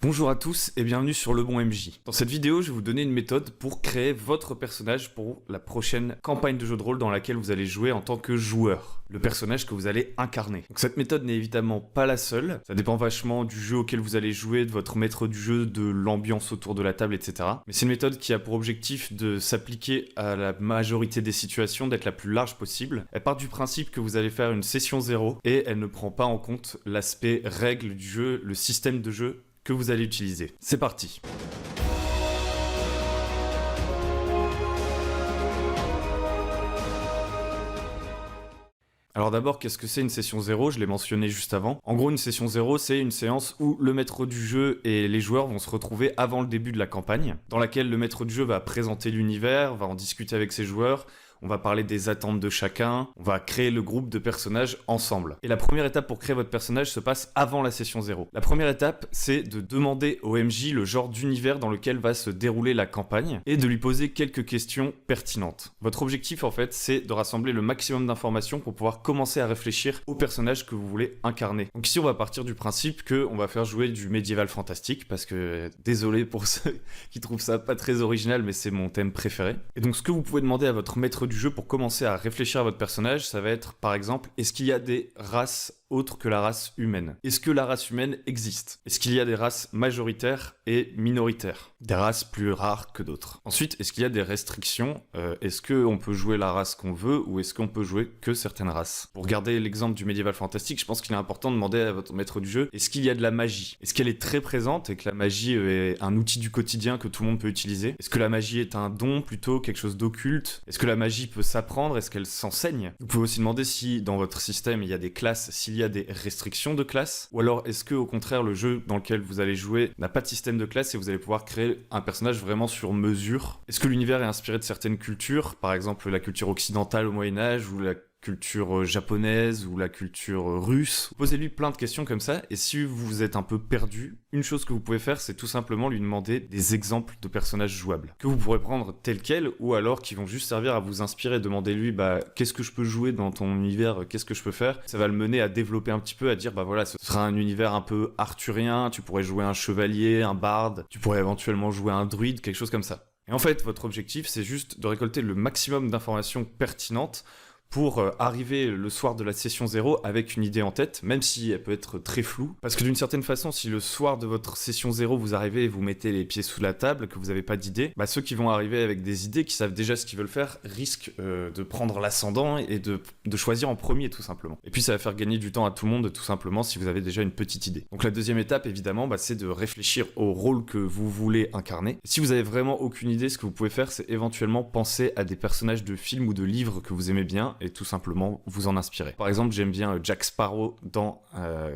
Bonjour à tous et bienvenue sur Le Bon MJ. Dans cette vidéo, je vais vous donner une méthode pour créer votre personnage pour la prochaine campagne de jeu de rôle dans laquelle vous allez jouer en tant que joueur, le personnage que vous allez incarner. Donc cette méthode n'est évidemment pas la seule, ça dépend vachement du jeu auquel vous allez jouer, de votre maître du jeu, de l'ambiance autour de la table, etc. Mais c'est une méthode qui a pour objectif de s'appliquer à la majorité des situations, d'être la plus large possible. Elle part du principe que vous allez faire une session 0 et elle ne prend pas en compte l'aspect règle du jeu, le système de jeu que vous allez utiliser. C'est parti. Alors d'abord, qu'est-ce que c'est une session 0 ? Je l'ai mentionné juste avant. En gros, une session 0, c'est une séance où le maître du jeu et les joueurs vont se retrouver avant le début de la campagne, dans laquelle le maître du jeu va présenter l'univers, va en discuter avec ses joueurs, on va parler des attentes de chacun, on va créer le groupe de personnages ensemble. Et la première étape pour créer votre personnage se passe avant la session 0. La première étape, c'est de demander au MJ le genre d'univers dans lequel va se dérouler la campagne et de lui poser quelques questions pertinentes. Votre objectif, en fait, c'est de rassembler le maximum d'informations pour pouvoir commencer à réfléchir au personnage que vous voulez incarner. Donc ici, on va partir du principe qu'on va faire jouer du médiéval fantastique, parce que, désolé pour ceux qui trouvent ça pas très original, mais c'est mon thème préféré. Et donc ce que vous pouvez demander à votre maître du jeu pour commencer à réfléchir à votre personnage, ça va être par exemple, est-ce qu'il y a des races autres que la race humaine ? Est-ce que la race humaine existe ? Est-ce qu'il y a des races majoritaires et minoritaires ? Des races plus rares que d'autres. Ensuite, est-ce qu'il y a des restrictions ? Est-ce qu'on peut jouer la race qu'on veut ou est-ce qu'on peut jouer que certaines races ? Pour garder l'exemple du médiéval fantastique, je pense qu'il est important de demander à votre maître du jeu, est-ce qu'il y a de la magie ? Est-ce qu'elle est très présente et que la magie est un outil du quotidien que tout le monde peut utiliser ? Est-ce que la magie est un don plutôt, quelque chose d'occulte ? Est-ce que la magie peut s'apprendre ? Est-ce qu'elle s'enseigne ? Vous pouvez aussi demander si dans votre système il y a des classes, s'il y a des restrictions de classes, ou alors est-ce que au contraire le jeu dans lequel vous allez jouer n'a pas de système de classe et vous allez pouvoir créer un personnage vraiment sur mesure ? Est-ce que l'univers est inspiré de certaines cultures, par exemple la culture occidentale au Moyen-Âge ou la culture japonaise ou la culture russe ? Posez-lui plein de questions comme ça, et si vous êtes un peu perdu, une chose que vous pouvez faire, c'est tout simplement lui demander des exemples de personnages jouables, que vous pourrez prendre tels quels, ou alors qui vont juste servir à vous inspirer. Demandez-lui, qu'est-ce que je peux jouer dans ton univers, qu'est-ce que je peux faire ? Ça va le mener à développer un petit peu, à dire, voilà, ce sera un univers un peu arthurien, tu pourrais jouer un chevalier, un barde, tu pourrais éventuellement jouer un druide, quelque chose comme ça. Et en fait, votre objectif, c'est juste de récolter le maximum d'informations pertinentes pour arriver le soir de la session 0 avec une idée en tête, même si elle peut être très floue. Parce que d'une certaine façon, si le soir de votre session 0, vous arrivez et vous mettez les pieds sous la table, que vous n'avez pas d'idée, ceux qui vont arriver avec des idées, qui savent déjà ce qu'ils veulent faire, risquent de prendre l'ascendant et de choisir en premier, tout simplement. Et puis ça va faire gagner du temps à tout le monde, tout simplement, si vous avez déjà une petite idée. Donc la deuxième étape, évidemment, c'est de réfléchir au rôle que vous voulez incarner. Et si vous avez vraiment aucune idée, ce que vous pouvez faire, c'est éventuellement penser à des personnages de films ou de livres que vous aimez bien, et tout simplement vous en inspirer. Par exemple, j'aime bien Jack Sparrow dans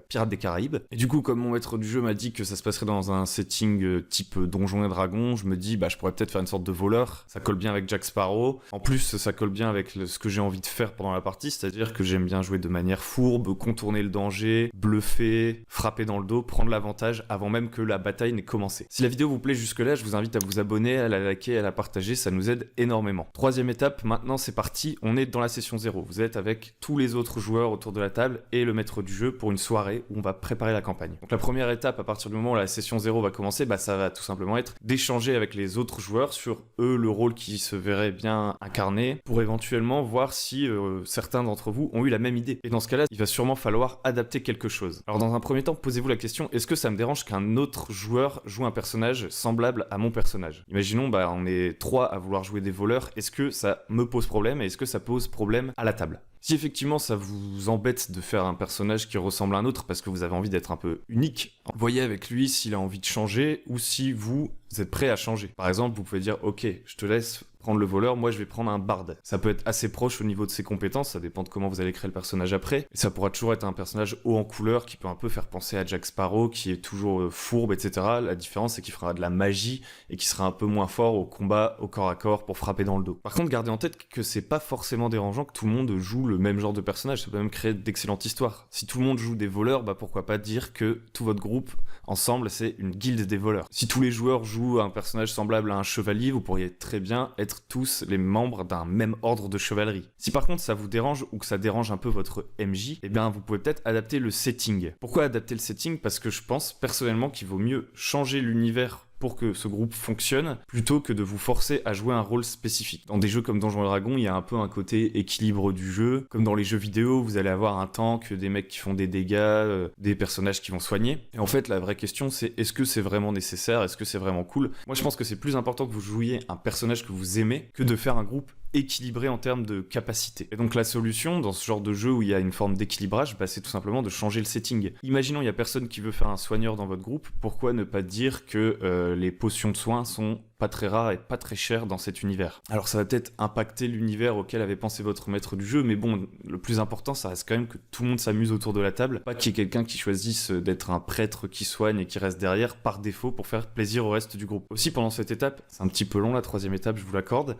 Pirates des Caraïbes. Et du coup, comme mon maître du jeu m'a dit que ça se passerait dans un setting type Donjons et Dragons, je me dis, je pourrais peut-être faire une sorte de voleur. Ça colle bien avec Jack Sparrow. En plus, ça colle bien avec ce que j'ai envie de faire pendant la partie, c'est-à-dire que j'aime bien jouer de manière fourbe, contourner le danger, bluffer, frapper dans le dos, prendre l'avantage avant même que la bataille n'ait commencé. Si la vidéo vous plaît jusque-là, je vous invite à vous abonner, à la liker, à la partager, ça nous aide énormément. Troisième étape, maintenant c'est parti, on est dans la session 0. Vous êtes avec tous les autres joueurs autour de la table et le maître du jeu pour une soirée où on va préparer la campagne. Donc la première étape, à partir du moment où la session 0 va commencer, ça va tout simplement être d'échanger avec les autres joueurs sur le rôle qui se verrait bien incarné, pour éventuellement voir si certains d'entre vous ont eu la même idée. Et dans ce cas-là, il va sûrement falloir adapter quelque chose. Alors dans un premier temps, posez-vous la question, est-ce que ça me dérange qu'un autre joueur joue un personnage semblable à mon personnage ? Imaginons, on est 3 à vouloir jouer des voleurs, est-ce que ça me pose problème et est-ce que ça pose problème à la table ? Si effectivement ça vous embête de faire un personnage qui ressemble à un autre parce que vous avez envie d'être un peu unique, voyez avec lui s'il a envie de changer ou si vous êtes prêt à changer. Par exemple, vous pouvez dire, ok, je te laisse prendre le voleur, moi je vais prendre un barde. Ça peut être assez proche au niveau de ses compétences, ça dépend de comment vous allez créer le personnage après. Et ça pourra toujours être un personnage haut en couleur qui peut un peu faire penser à Jack Sparrow, qui est toujours fourbe, etc. La différence c'est qu'il fera de la magie et qui sera un peu moins fort au combat au corps à corps pour frapper dans le dos. Par contre, gardez en tête que c'est pas forcément dérangeant que tout le monde joue le même genre de personnage, ça peut même créer d'excellentes histoires. Si tout le monde joue des voleurs, pourquoi pas dire que tout votre groupe groupe ensemble, c'est une guilde des voleurs. Si tous les joueurs jouent un personnage semblable à un chevalier, vous pourriez très bien être tous les membres d'un même ordre de chevalerie. Si par contre ça vous dérange ou que ça dérange un peu votre MJ, eh bien vous pouvez peut-être adapter le setting. Pourquoi adapter le setting? Parce que je pense personnellement qu'il vaut mieux changer l'univers pour que ce groupe fonctionne, plutôt que de vous forcer à jouer un rôle spécifique. Dans des jeux comme Donjons et Dragons, il y a un peu un côté équilibre du jeu. Comme dans les jeux vidéo, vous allez avoir un tank, des mecs qui font des dégâts, des personnages qui vont soigner. Et en fait, la vraie question, c'est est-ce que c'est vraiment nécessaire? Est-ce que c'est vraiment cool? Moi, je pense que c'est plus important que vous jouiez un personnage que vous aimez que de faire un groupe équilibré en termes de capacité. Et donc la solution dans ce genre de jeu où il y a une forme d'équilibrage, c'est tout simplement de changer le setting. Imaginons il y a personne qui veut faire un soigneur dans votre groupe, pourquoi ne pas dire que les potions de soins sont pas très rares et pas très chères dans cet univers. Alors ça va peut-être impacter l'univers auquel avait pensé votre maître du jeu, mais bon, le plus important, ça reste quand même que tout le monde s'amuse autour de la table, pas qu'il y ait quelqu'un qui choisisse d'être un prêtre qui soigne et qui reste derrière par défaut pour faire plaisir au reste du groupe. Aussi pendant cette étape, c'est un petit peu long la troisième étape, je vous l'accorde,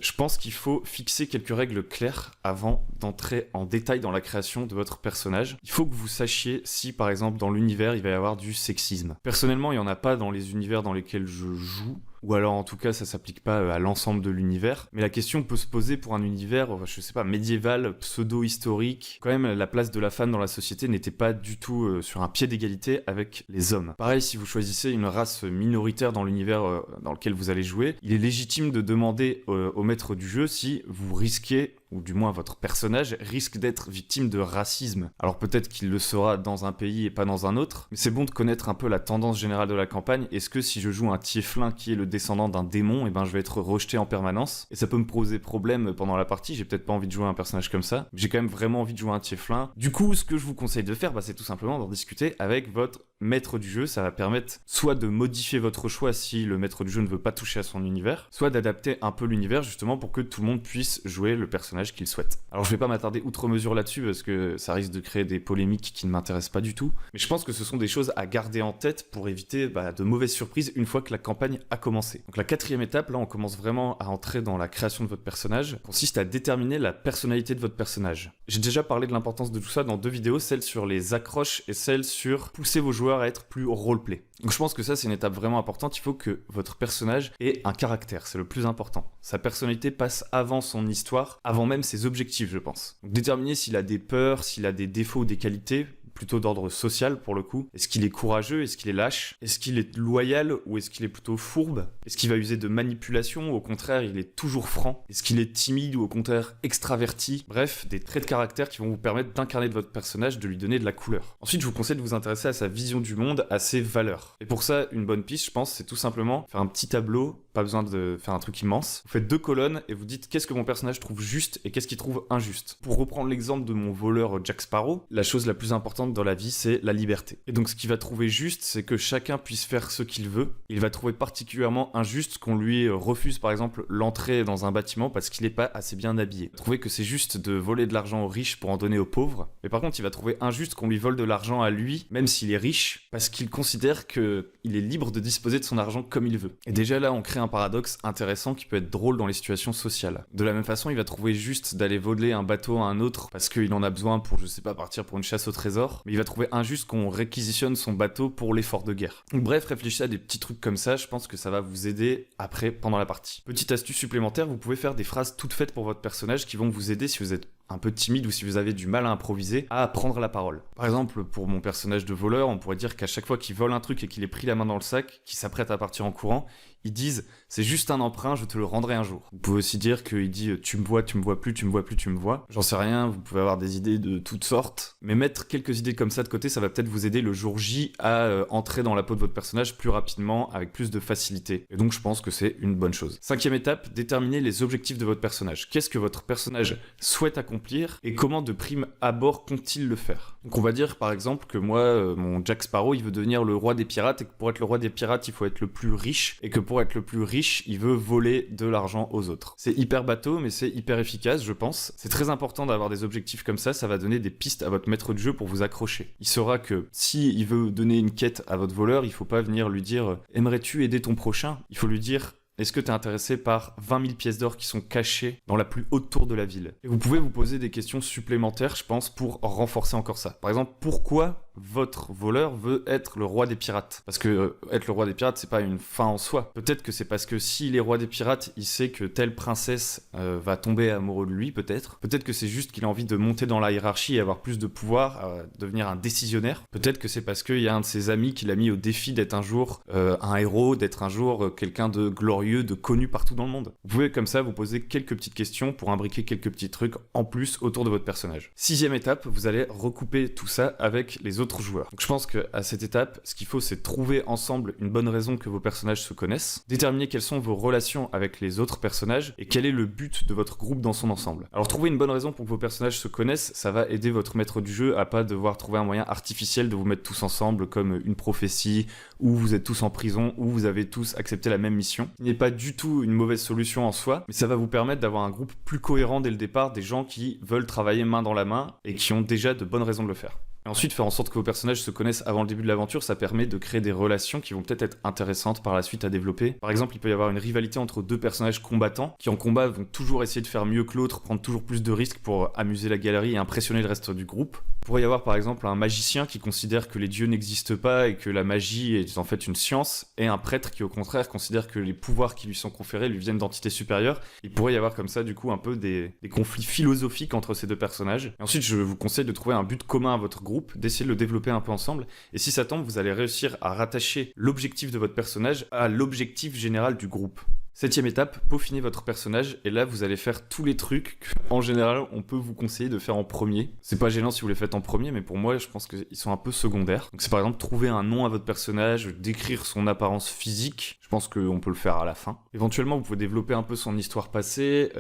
je pense qu'il faut fixer quelques règles claires avant d'entrer en détail dans la création de votre personnage. Il faut que vous sachiez si par exemple dans l'univers il va y avoir du sexisme. Personnellement, il n'y en a pas dans les univers dans lesquels je joue, ou alors en tout cas ça s'applique pas à l'ensemble de l'univers, mais la question peut se poser pour un univers, je sais pas, médiéval, pseudo-historique. Quand même, la place de la femme dans la société n'était pas du tout sur un pied d'égalité avec les hommes. Pareil, si vous choisissez une race minoritaire dans l'univers dans lequel vous allez jouer, il est légitime de demander au maître du jeu si vous risquez, ou du moins votre personnage risque d'être victime de racisme. Alors peut-être qu'il le sera dans un pays et pas dans un autre, mais c'est bon de connaître un peu la tendance générale de la campagne. Est-ce que si je joue un tieflin qui est le descendant d'un démon, je vais être rejeté en permanence, et ça peut me poser problème pendant la partie, j'ai peut-être pas envie de jouer un personnage comme ça, mais j'ai quand même vraiment envie de jouer un tieflin. Du coup, ce que je vous conseille de faire, c'est tout simplement d'en discuter avec votre maître du jeu. Ça va permettre soit de modifier votre choix si le maître du jeu ne veut pas toucher à son univers, soit d'adapter un peu l'univers justement pour que tout le monde puisse jouer le personnage qu'il souhaite. Alors je vais pas m'attarder outre mesure là-dessus parce que ça risque de créer des polémiques qui ne m'intéressent pas du tout, mais je pense que ce sont des choses à garder en tête pour éviter de mauvaises surprises une fois que la campagne a commencé. Donc la quatrième étape, là on commence vraiment à entrer dans la création de votre personnage, consiste à déterminer la personnalité de votre personnage. J'ai déjà parlé de l'importance de tout ça dans 2 vidéos, celle sur les accroches et celle sur pousser vos joueurs à être plus roleplay. Donc je pense que ça c'est une étape vraiment importante, il faut que votre personnage ait un caractère, c'est le plus important. Sa personnalité passe avant son histoire, avant même ses objectifs je pense. Donc déterminer s'il a des peurs, s'il a des défauts ou des qualités, plutôt d'ordre social pour le coup. Est-ce qu'il est courageux? Est-ce qu'il est lâche? Est-ce qu'il est loyal ou est-ce qu'il est plutôt fourbe? Est-ce qu'il va user de manipulation ou au contraire il est toujours franc? Est-ce qu'il est timide ou au contraire extraverti? Bref, des traits de caractère qui vont vous permettre d'incarner votre personnage, de lui donner de la couleur. Ensuite, je vous conseille de vous intéresser à sa vision du monde, à ses valeurs. Et pour ça, une bonne piste, je pense, c'est tout simplement faire un petit tableau, pas besoin de faire un truc immense. Vous faites 2 colonnes et vous dites qu'est-ce que mon personnage trouve juste et qu'est-ce qu'il trouve injuste. Pour reprendre l'exemple de mon voleur Jack Sparrow, la chose la plus importante dans la vie, c'est la liberté. Et donc ce qu'il va trouver juste, c'est que chacun puisse faire ce qu'il veut. Il va trouver particulièrement injuste qu'on lui refuse par exemple l'entrée dans un bâtiment parce qu'il n'est pas assez bien habillé. Il va trouver que c'est juste de voler de l'argent aux riches pour en donner aux pauvres. Mais par contre, il va trouver injuste qu'on lui vole de l'argent à lui, même s'il est riche, parce qu'il considère qu'il est libre de disposer de son argent comme il veut. Et déjà là, on crée un paradoxe intéressant qui peut être drôle dans les situations sociales. De la même façon, il va trouver juste d'aller voler un bateau à un autre parce qu'il en a besoin pour, je sais pas, partir pour une chasse au trésor, mais il va trouver injuste qu'on réquisitionne son bateau pour l'effort de guerre. Donc bref, réfléchissez à des petits trucs comme ça, je pense que ça va vous aider après, pendant la partie. Petite astuce supplémentaire, vous pouvez faire des phrases toutes faites pour votre personnage qui vont vous aider si vous êtes un peu timide ou si vous avez du mal à improviser, à prendre la parole. Par exemple, pour mon personnage de voleur, on pourrait dire qu'à chaque fois qu'il vole un truc et qu'il est pris la main dans le sac, qu'il s'apprête à partir en courant, ils disent « c'est juste un emprunt, je te le rendrai un jour ». Vous pouvez aussi dire qu'il dit « tu me vois plus, tu me vois plus, tu me vois ». J'en sais rien, vous pouvez avoir des idées de toutes sortes, mais mettre quelques idées comme ça de côté, ça va peut-être vous aider le jour J à entrer dans la peau de votre personnage plus rapidement, avec plus de facilité. Et donc je pense que c'est une bonne chose. 5e étape, déterminer les objectifs de votre personnage. Qu'est-ce que votre personnage souhaite accomplir et comment de prime abord compte-t-il le faire? Donc on va dire par exemple que moi, mon Jack Sparrow, il veut devenir le roi des pirates et que pour être le roi des pirates, il faut être le plus riche et que pour être le plus riche, il veut voler de l'argent aux autres. C'est hyper bateau, mais c'est hyper efficace, je pense. C'est très important d'avoir des objectifs comme ça va donner des pistes à votre maître de jeu pour vous accrocher. Il saura que si il veut donner une quête à votre voleur, il faut pas venir lui dire « aimerais-tu aider ton prochain ?» Il faut lui dire « est-ce que tu es intéressé par 20 000 pièces d'or qui sont cachées dans la plus haute tour de la ville ?» Et vous pouvez vous poser des questions supplémentaires, je pense, pour renforcer encore ça. Par exemple, pourquoi votre voleur veut être le roi des pirates. Parce que être le roi des pirates, c'est pas une fin en soi. Peut-être que c'est parce que s'il est roi des pirates, il sait que telle princesse va tomber amoureux de lui, peut-être. Peut-être que c'est juste qu'il a envie de monter dans la hiérarchie et avoir plus de pouvoir, devenir un décisionnaire. Peut-être que c'est parce qu'il y a un de ses amis qui l'a mis au défi d'être un jour un héros, d'être un jour quelqu'un de glorieux, de connu partout dans le monde. Vous pouvez comme ça vous poser quelques petites questions pour imbriquer quelques petits trucs en plus autour de votre personnage. 6e étape, vous allez recouper tout ça avec les autres joueurs. Donc je pense qu'à cette étape, ce qu'il faut, c'est trouver ensemble une bonne raison que vos personnages se connaissent, déterminer quelles sont vos relations avec les autres personnages et quel est le but de votre groupe dans son ensemble. Alors trouver une bonne raison pour que vos personnages se connaissent, ça va aider votre maître du jeu à pas devoir trouver un moyen artificiel de vous mettre tous ensemble comme une prophétie, où vous êtes tous en prison, où vous avez tous accepté la même mission. Il n'est pas du tout une mauvaise solution en soi, mais ça va vous permettre d'avoir un groupe plus cohérent dès le départ, des gens qui veulent travailler main dans la main et qui ont déjà de bonnes raisons de le faire. Et ensuite, faire en sorte que vos personnages se connaissent avant le début de l'aventure, ça permet de créer des relations qui vont peut-être être intéressantes par la suite à développer. Par exemple, il peut y avoir une rivalité entre deux personnages combattants qui en combat vont toujours essayer de faire mieux que l'autre, prendre toujours plus de risques pour amuser la galerie et impressionner le reste du groupe. Il pourrait y avoir par exemple un magicien qui considère que les dieux n'existent pas et que la magie est en fait une science, et un prêtre qui au contraire considère que les pouvoirs qui lui sont conférés lui viennent d'entités supérieures. Il pourrait y avoir comme ça du coup un peu des conflits philosophiques entre ces deux personnages. Et ensuite, je vous conseille de trouver un but commun à votre groupe, d'essayer de le développer un peu ensemble, et si ça tombe, vous allez réussir à rattacher l'objectif de votre personnage à l'objectif général du groupe. 7e étape, peaufiner votre personnage, et là vous allez faire tous les trucs qu'en général on peut vous conseiller de faire en premier. C'est pas gênant si vous les faites en premier, mais pour moi je pense qu'ils sont un peu secondaires. Donc c'est par exemple trouver un nom à votre personnage, décrire son apparence physique, je pense qu'on peut le faire à la fin. Éventuellement vous pouvez développer un peu son histoire passée,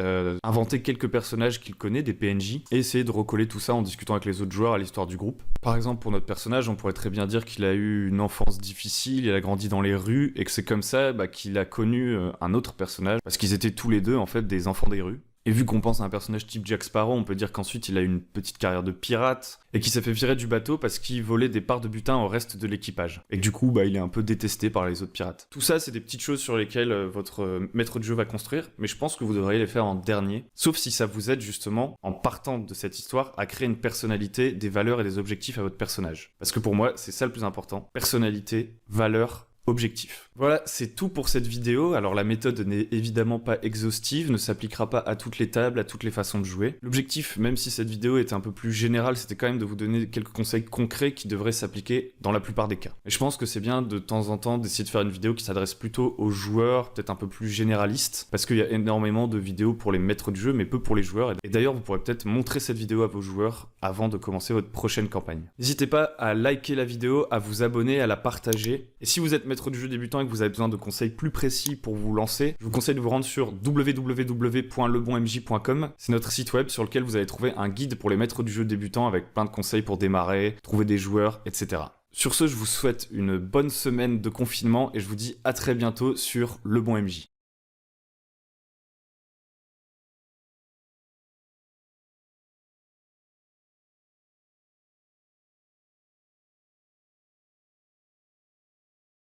inventer quelques personnages qu'il connaît, des PNJ, et essayer de recoller tout ça en discutant avec les autres joueurs à l'histoire du groupe. Par exemple pour notre personnage, on pourrait très bien dire qu'il a eu une enfance difficile, il a grandi dans les rues, et que c'est comme ça qu'il a connu un autre personnage, parce qu'ils étaient tous les deux en fait des enfants des rues. Et vu qu'on pense à un personnage type Jack Sparrow, on peut dire qu'ensuite il a eu une petite carrière de pirate, et qu'il s'est fait virer du bateau parce qu'il volait des parts de butin au reste de l'équipage. Et que du coup, il est un peu détesté par les autres pirates. Tout ça, c'est des petites choses sur lesquelles votre maître de jeu va construire, mais je pense que vous devriez les faire en dernier, sauf si ça vous aide justement, en partant de cette histoire, à créer une personnalité, des valeurs et des objectifs à votre personnage. Parce que pour moi, c'est ça le plus important. Personnalité, valeurs, objectif. Voilà, c'est tout pour cette vidéo. Alors la méthode n'est évidemment pas exhaustive, ne s'appliquera pas à toutes les tables, à toutes les façons de jouer. L'objectif, même si cette vidéo était un peu plus générale, c'était quand même de vous donner quelques conseils concrets qui devraient s'appliquer dans la plupart des cas. Et je pense que c'est bien de temps en temps d'essayer de faire une vidéo qui s'adresse plutôt aux joueurs, peut-être un peu plus généraliste, parce qu'il y a énormément de vidéos pour les maîtres du jeu, mais peu pour les joueurs. Et d'ailleurs, vous pourrez peut-être montrer cette vidéo à vos joueurs avant de commencer votre prochaine campagne. N'hésitez pas à liker la vidéo, à vous abonner, à la partager. Et si vous êtes maître du jeu débutant et que vous avez besoin de conseils plus précis pour vous lancer, je vous conseille de vous rendre sur www.lebonmj.com. C'est notre site web sur lequel vous allez trouver un guide pour les maîtres du jeu débutants avec plein de conseils pour démarrer, trouver des joueurs, etc. Sur ce, je vous souhaite une bonne semaine de confinement et je vous dis à très bientôt sur Le Bon MJ.